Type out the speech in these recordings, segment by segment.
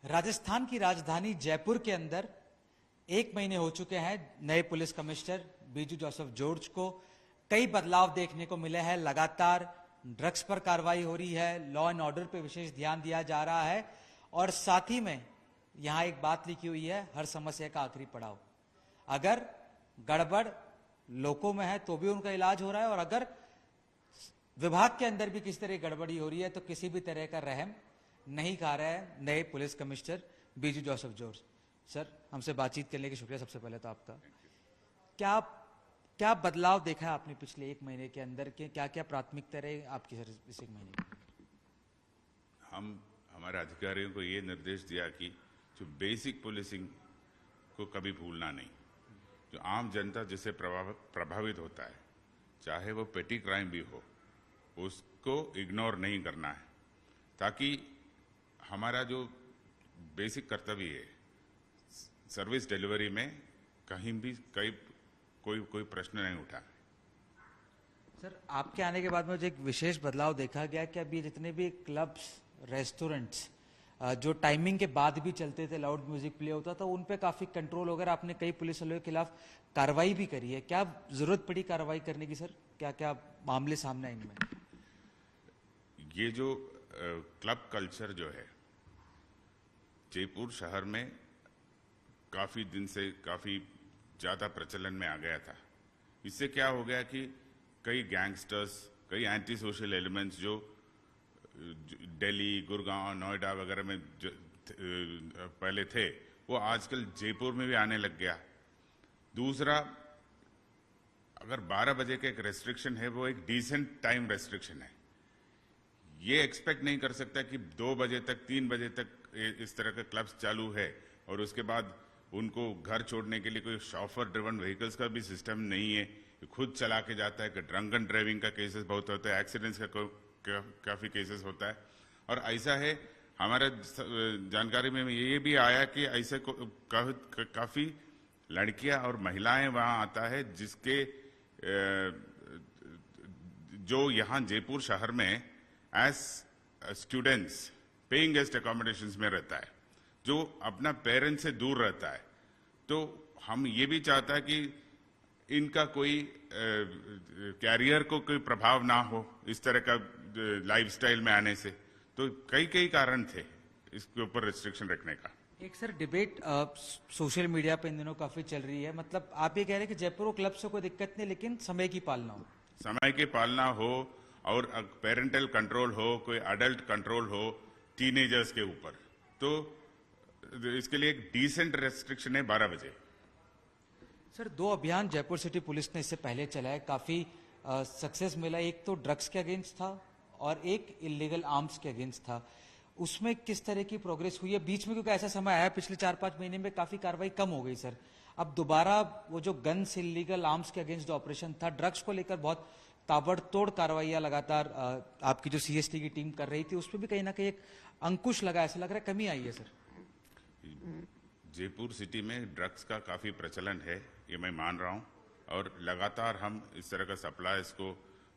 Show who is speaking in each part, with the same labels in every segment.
Speaker 1: राजस्थान की राजधानी जयपुर के अंदर 1 महीने हो चुके हैं नए police commissioner Biju Joseph George को। कई बदलाव देखने को मिले हैं। लगातार ड्रग्स पर कार्रवाई हो रही है, लॉ एंड ऑर्डर पे विशेष ध्यान दिया जा रहा है और साथ ही में यहां एक बात लिखी हुई है, हर समस्या का आखिरी पड़ाव। अगर गड़बड़ लोगों में है तो भी उनका इलाज हो रहा है और अगर विभाग के अंदर भी किसी तरह गड़बड़ी हो रही है तो किसी भी तरह का रहम नहीं खा रहे हैं नए police commissioner Biju Joseph George. Sir, हमसे बातचीत करने के शुक्रिया सबसे पहले तो आपका। क्या बदलाव देखा है आपने पिछले 1 महीने के अंदर के? क्या क्या प्राथमिकता रहे आपकी सर इस 1 महीने की?
Speaker 2: हम हमारे अधिकारियों को ये निर्देश दिया कि जो बेसिक पुलिसिंग को कभी भूलना नहीं। जो आम जनता जिससे प्रभावित होता है, चाहे वो पेटी क्राइम भी हो, उसको इग्नोर नहीं करना है, ताकि हमारा जो बेसिक कर्तव्य है सर्विस डिलीवरी में कहीं भी कोई प्रश्न नहीं उठा।
Speaker 1: सर, आपके आने के बाद मुझे एक विशेष बदलाव देखा गया कि अभी जितने भी क्लब्स, रेस्टोरेंट्स जो टाइमिंग के बाद भी चलते थे, लाउड म्यूजिक प्ले होता था, उन पे काफी कंट्रोल वगैरह आपने कई पुलिस वालों के खिलाफ कार्रवाई भी करी है। क्या जरूरत पड़ी कार्रवाई करने की सर? क्या क्या मामले सामने आए इनमें?
Speaker 2: ये जो क्लब कल्चर जो है जयपुर शहर में काफी दिन से काफी ज्यादा प्रचलन में आ गया था। इससे क्या हो गया कि कई गैंगस्टर्स, कई एंटी सोशल एलिमेंट्स जो दिल्ली, गुड़गांव, नोएडा वगैरह में पहले थे, वो आजकल जयपुर में भी आने लग गया। दूसरा, अगर 12 बजे का एक रेस्ट्रिक्शन है, वो एक डिसेंट टाइम रेस्ट्रिक्शन है। ये एक्सपेक्ट नहीं कर सकता कि 2 बजे तक, 3 बजे तक इस तरह का क्लब्स चालू है और उसके बाद उनको घर छोड़ने के लिए कोई शॉफर ड्रिवन व्हीकल्स का भी सिस्टम नहीं है, खुद चला के जाता है। कि ड्रंकन ड्राइविंग का केसेस बहुत होता है, एक्सीडेंट्स का काफी केसेस होता है। और ऐसा है, हमारे जानकारी में ये भी आया कि ऐसे काफी लड़कियां और महिलाएं वहां आता है जिसके जो यहां जयपुर शहर में as students paying guest accommodations में रहता है, जो अपना पेरेंट्स से दूर रहता है। तो हम ये भी चाहता है कि इनका कोई कैरियर को कोई प्रभाव ना हो इस तरह का लाइफस्टाइल में आने से। तो कई कारण थे इसके ऊपर रिस्ट्रिक्शन रखने का।
Speaker 1: एक सर डिबेट सोशल मीडिया पे इन दिनों काफी चल रही है, मतलब आप ये कह रहे हैं कि जयपुर क्लब से कोई दिक्कत नहीं, लेकिन समय की पालना हो।
Speaker 2: समय की पालना हो और पेरेंटल कंट्रोल हो, कोई अडल्ट कंट्रोल हो टीनेजर्स के ऊपर। तो इसके लिए एक डिसेंट रेस्ट्रिक्शन है 12 बजे।
Speaker 1: सर, 2 अभियान जयपुर सिटी पुलिस ने इससे पहले चलाए, काफी सक्सेस मिला। एक तो ड्रग्स के अगेंस्ट था और एक इलीगल आर्म्स के अगेंस्ट था। उसमें किस तरह की प्रोग्रेस हुई है? बीच में क्योंकि ऐसा समय आया पिछले 4-5 महीने में काफी कार्रवाई कम हो गई सर। अब दोबारा वो जो गन्स, इलीगल आर्म्स के अगेंस्ट जो ऑपरेशन था, ड्रग्स को लेकर बहुत ताबड़तोड़ कार्रवाइयां लगातार आपकी जो सीएसटी की टीम कर रही थी, उसमें भी कहीं ना कहीं एक अंकुश लगा, ऐसा लग रहा है कमी आई है सर।
Speaker 2: जयपुर सिटी में ड्रग्स का काफी प्रचलन है, ये मैं मान रहा हूं, और लगातार हम इस तरह का सप्लाईज को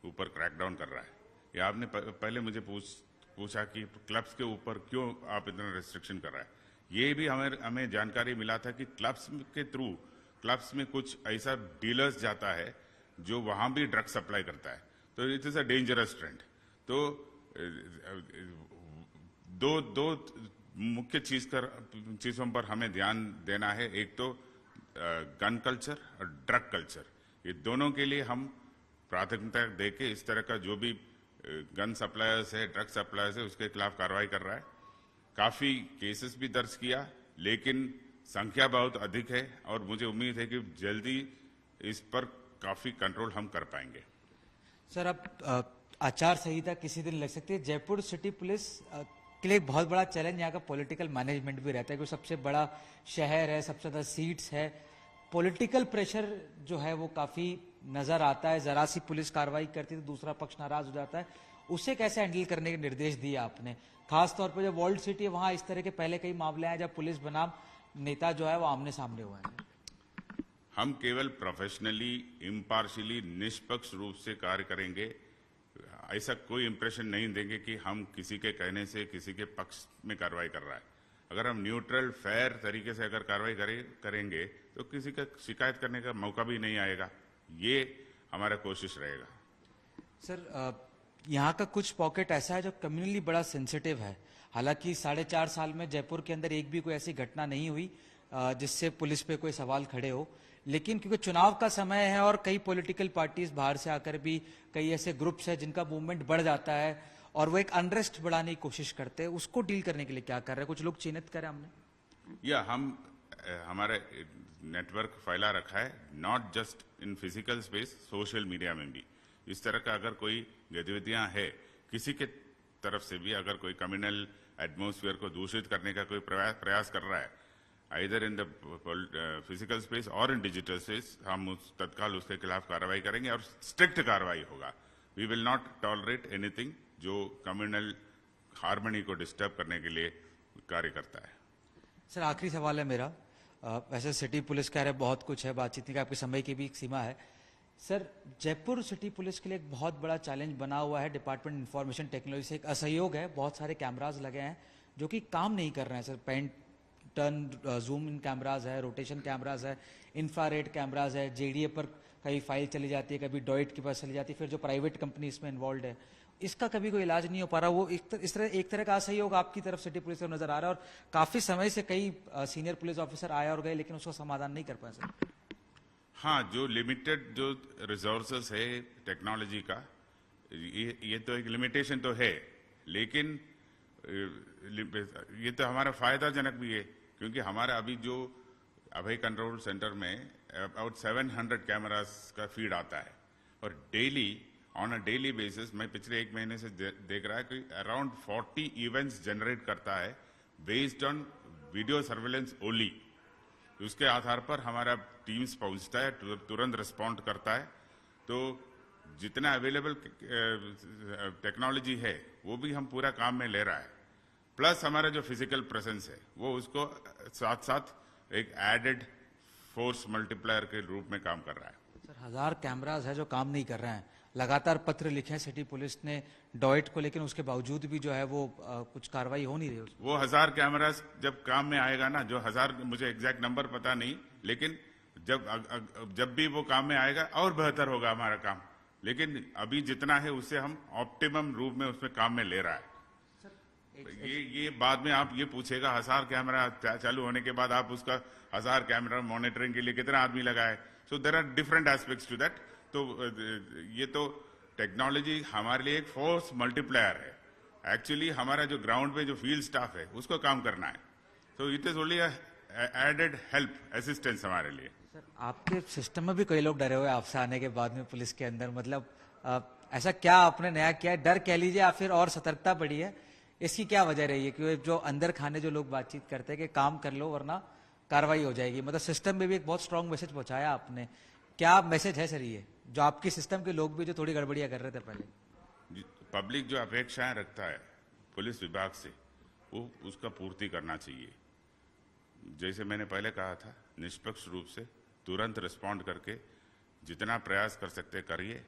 Speaker 2: ऊपर क्रैकडाउन कर रहा है। ये आपने पहले मुझे पूछा कि क्लब्स के ऊपर क्यों आप इतना रिस्ट्रिक्शन कर रहा है। ये भी हमें जानकारी मिला था कि क्लब्स के थ्रू, क्लब्स में कुछ ऐसा डीलर्स जाता है जो वहां भी ड्रग्स सप्लाई करता है। तो it is a dangerous trend. तो दो मुख्य चीजों पर हमें ध्यान देना है। एक तो गन कल्चर और ड्रग कल्चर, ये दोनों के लिए हम प्राथमिकता देके इस तरह का जो भी गन सप्लायर्स है, ड्रग सप्लायर्स है, उसके खिलाफ कार्रवाई कर रहा है। काफी केसेस भी दर्ज किया, लेकिन संख्या बहुत अधिक है और मुझे उम्मीद है कि जल्दी इस पर काफी कंट्रोल हम कर पाएंगे।
Speaker 1: सर, अब आचार संहिता किसी दिन लग सकती है। जयपुर सिटी पुलिस के लिए एक बहुत बड़ा चैलेंज यहाँ का पॉलिटिकल मैनेजमेंट भी रहता है, क्योंकि सबसे बड़ा शहर है, सबसे ज्यादा सीट्स है। पॉलिटिकल प्रेशर जो है वो काफी नजर आता है। जरा सी पुलिस कार्रवाई करती है तो दूसरा पक्ष नाराज हो जाता है। उसे कैसे हैंडल करने के निर्देश दिए आपने? खासतौर पर जो वर्ल्ड सिटी है, वहां इस तरह के पहले कई मामले हैं जब पुलिस बनाम नेता जो है वो आमने सामने हुए हैं।
Speaker 2: हम केवल प्रोफेशनली, इम्पार्शियली, निष्पक्ष रूप से कार्य करेंगे। ऐसा कोई इंप्रेशन नहीं देंगे कि हम किसी के कहने से किसी के पक्ष में कार्रवाई कर रहा है। अगर हम न्यूट्रल फेयर तरीके से अगर कार्रवाई करेंगे तो किसी का शिकायत करने का मौका भी नहीं आएगा। ये हमारा कोशिश रहेगा।
Speaker 1: सर, यहाँ का कुछ पॉकेट ऐसा है जो कम्युनली बड़ा सेंसिटिव है। हालांकि 4.5 साल में जयपुर के अंदर एक भी कोई ऐसी घटना नहीं हुई जिससे पुलिस पे कोई सवाल खड़े हो, लेकिन क्योंकि चुनाव का समय है और कई पॉलिटिकल पार्टीज बाहर से आकर भी कई ऐसे ग्रुप्स हैं जिनका मूवमेंट बढ़ जाता है और वो एक अनरेस्ट बढ़ाने की कोशिश करते हैं, उसको डील करने के लिए क्या कर रहे हैं? कुछ लोग चिन्हित करें हमने
Speaker 2: या हमारे नेटवर्क फैला रखा है, not just in physical space, social media में भी इस तरह का अगर कोई गतिविधियां है किसी के तरफ से भी, अगर कोई कम्युनल एटमॉस्फेयर को दूषित करने का कोई प्रयास कर रहा है either in the physical space और इन डिजिटल स्पेस, हम तत्काल उसके खिलाफ कार्रवाई करेंगे और स्ट्रिक्ट कार्रवाई होगा। We will not tolerate anything जो कम्युनल हार्मनी को डिस्टर्ब करने के लिए कार्य करता है।
Speaker 1: सर, आखिरी सवाल है मेरा। वैसे सिटी पुलिस कह रहे बहुत कुछ है, बातचीत की आपके समय की भी एक सीमा है। सर, जयपुर सिटी पुलिस के लिए एक बहुत बड़ा चैलेंज बना हुआ है डिपार्टमेंट इंफॉर्मेशन टेक्नोलॉजी से एक असहयोग है। बहुत सारे कैमराज लगे हैं जो कि काम नहीं कर रहे हैं sir. Pan turn zoom in cameras है, रोटेशन कैमराज है, इंफ्रारेड कैमराज है, जेडीए पर कभी फाइल चली जाती है, कभी डॉइट के पास चली जाती है, फिर जो प्राइवेट कंपनी इसमें इन्वॉल्व है इसका कभी कोई इलाज नहीं हो पा रहा। वो एक तरह का असहयोग आपकी तरफ सिटी पुलिस को नजर आ रहा है और काफी समय से कई सीनियर पुलिस ऑफिसर आए और गए लेकिन उसका समाधान नहीं कर पाए सर।
Speaker 2: हाँ, जो लिमिटेड जो रिसोर्सेस है टेक्नोलॉजी का, ये तो एक लिमिटेशन तो है, लेकिन ये तो हमारा फायदाजनक भी है क्योंकि हमारा अभी जो अभय कंट्रोल सेंटर में अबाउट 700 कैमरास का फीड आता है और daily on a daily basis मैं पिछले 1 महीने से देख रहा है कि अराउंड 40 इवेंट्स जनरेट करता है based on video surveillance only. उसके आधार पर हमारा टीम्स पहुंचता है, तुरंत रिस्पॉन्ड करता है। तो जितना अवेलेबल टेक्नोलॉजी है वो भी हम पूरा काम में ले रहा है, प्लस हमारा जो फिजिकल प्रेजेंस है वो उसको साथ साथ एक एडेड फोर्स मल्टीप्लायर के रूप में काम कर रहा है।
Speaker 1: सर, 1000 कैमराज है जो काम नहीं कर रहे हैं। लगातार पत्र लिखे हैं सिटी पुलिस ने डॉइट को, लेकिन उसके बावजूद भी जो है वो कुछ कार्रवाई हो नहीं रही है।
Speaker 2: वो 1000 कैमरास जब काम में आएगा ना, जो 1000 मुझे एग्जैक्ट नंबर पता नहीं, लेकिन जब भी वो काम में आएगा और बेहतर होगा हमारा काम। लेकिन अभी जितना है उससे हम ऑप्टिमम रूप में उसमें काम में ले रहा है। ये बाद में आप ये पूछेगा 1000 कैमरा चालू होने के बाद आप उसका 1000 कैमरा मॉनिटरिंग के लिए कितना आदमी लगाए। So there are different aspects to that. तो ये तो टेक्नोलॉजी हमारे लिए एक फोर्स मल्टीप्लायर है। एक्चुअली हमारा जो ग्राउंड पे जो फील्ड स्टाफ है उसको काम करना है। तो it is only added help assistance हमारे लिए।
Speaker 1: सर, आपके सिस्टम में भी कई लोग डरे हुए आपसे आने के बाद में पुलिस के अंदर, मतलब ऐसा क्या आपने नया किया है? डर कह लीजिए या फिर और सतर्कता बढ़ी है? इसकी क्या वजह रही है? क्योंकि जो अंदर खाने जो लोग बातचीत करते हैं कि काम कर लो वरना कार्रवाई हो जाएगी, मतलब सिस्टम में भी एक बहुत स्ट्रांग मैसेज पहुंचाया आपने। क्या मैसेज है सर ये जो आपके सिस्टम के लोग भी जो थोड़ी गड़बड़ियां कर रहे थे पहले?
Speaker 2: पब्लिक जो अपेक्षाएं रखता है पुलिस विभाग से वो उसका पूर्ति करना चाहिए। जैसे मैंने पहले कहा था, निष्पक्ष रूप से तुरंत रिस्पॉन्ड करके जितना प्रयास कर सकते करिए।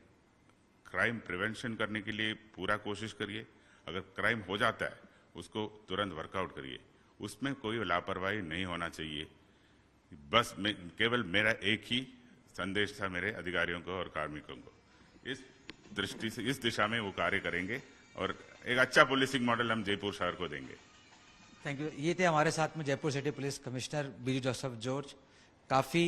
Speaker 2: क्राइम प्रिवेंशन करने के लिए पूरा कोशिश करिए। अगर क्राइम हो जाता है उसको तुरंत वर्कआउट करिए। उसमें कोई लापरवाही नहीं होना चाहिए। बस केवल मेरा एक ही संदेश था मेरे अधिकारियों को और कार्मिकों को। इस दृष्टि से इस दिशा में वो कार्य करेंगे और एक अच्छा पुलिसिंग मॉडल हम जयपुर शहर को देंगे।
Speaker 1: Thank you. ये थे हमारे साथ में Jaipur city police commissioner Biju Joseph George. काफी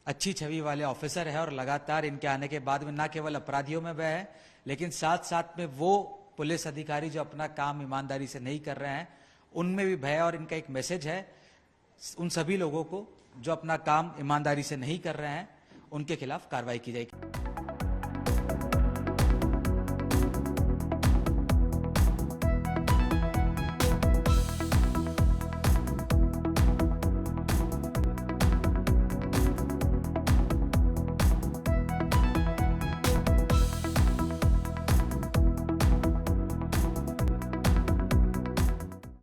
Speaker 1: अच्छी छवि वाले ऑफिसर है और लगातार इनके आने के बाद में न केवल अपराधियों में भय है लेकिन साथ साथ में वो पुलिस अधिकारी जो अपना काम ईमानदारी से नहीं कर रहे हैं उनमें भी भय। और इनका एक मैसेज है उन सभी लोगों को जो अपना काम ईमानदारी से नहीं कर रहे हैं, उनके खिलाफ कार्रवाई की जाएगी।